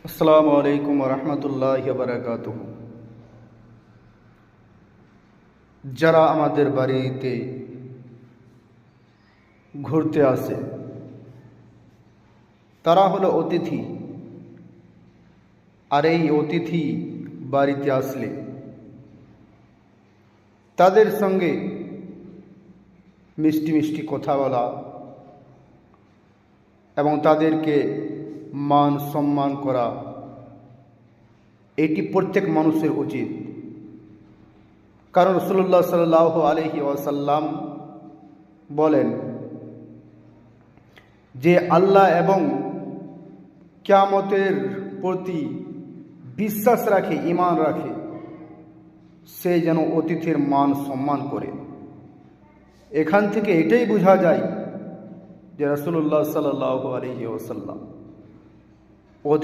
আসসালামু আলাইকুম রহমতুল্লাহি ওয়া বারাকাতুহু। যারা আমাদের বাড়িতে ঘুরতে আসে তারা হলো অতিথি। আর এই অতিথি বাড়িতে আসলে তাদের সঙ্গে মিষ্টি মিষ্টি কথা বলা এবং তাদেরকে মান সম্মান করা, এটি প্রত্যেক মানুষের উচিত। কারণ রাসূলুল্লাহ সাল্লাল্লাহু আলাইহি ওয়াসাল্লাম বলেন যে আল্লাহ এবং কিয়ামতের প্রতি বিশ্বাস রাখে, ঈমান রাখে, সে যেন অতিথির মান সম্মান করে। এখান থেকে এটাই বোঝা যায় যে রাসূলুল্লাহ সাল্লাল্লাহু আলাইহি ওয়াসাল্লাম